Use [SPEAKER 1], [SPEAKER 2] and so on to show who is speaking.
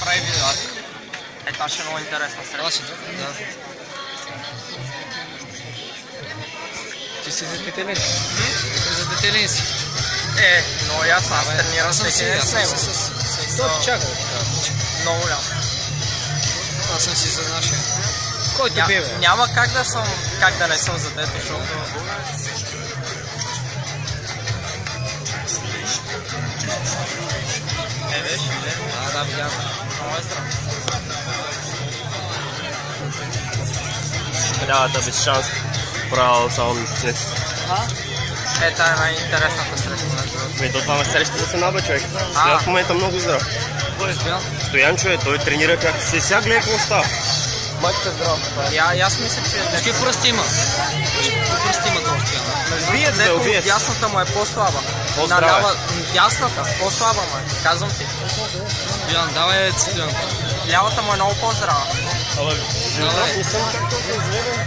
[SPEAKER 1] прави видео. Това ще е много интересна среща.
[SPEAKER 2] Да. Ти си за детелин? За детелин си?
[SPEAKER 1] Много ясно, аз тренирам всеки ден с него.
[SPEAKER 2] Чакай.
[SPEAKER 1] Много голям.
[SPEAKER 2] Аз съм си за нашия. Кой те бе, бе?
[SPEAKER 1] Няма как да не съм за дето, защото... Виж?
[SPEAKER 2] Да, видям.
[SPEAKER 1] Много е здрав.
[SPEAKER 3] Да, без шанс. Правил само мисленец.
[SPEAKER 1] Това е най-интересната среща.
[SPEAKER 3] То това ме среща да се наба, човек. Сега в момента много здрав.
[SPEAKER 2] Кой е Стоян?
[SPEAKER 3] Стоян, човек, той тренира как се. Сега гледа какво става.
[SPEAKER 1] Майката е здрав. Аз мисля, че...
[SPEAKER 2] Какви пръсти има? Пръсти има този Стоян?
[SPEAKER 1] Вие, дето дясната му е по-слаба.
[SPEAKER 3] По-здрава.
[SPEAKER 1] Дясната, по-слаба му е. Казвам ти.
[SPEAKER 2] Стоян, давай Стоян.
[SPEAKER 1] Лявата му е много по-здрава.
[SPEAKER 3] Не съм чак толкова изведен.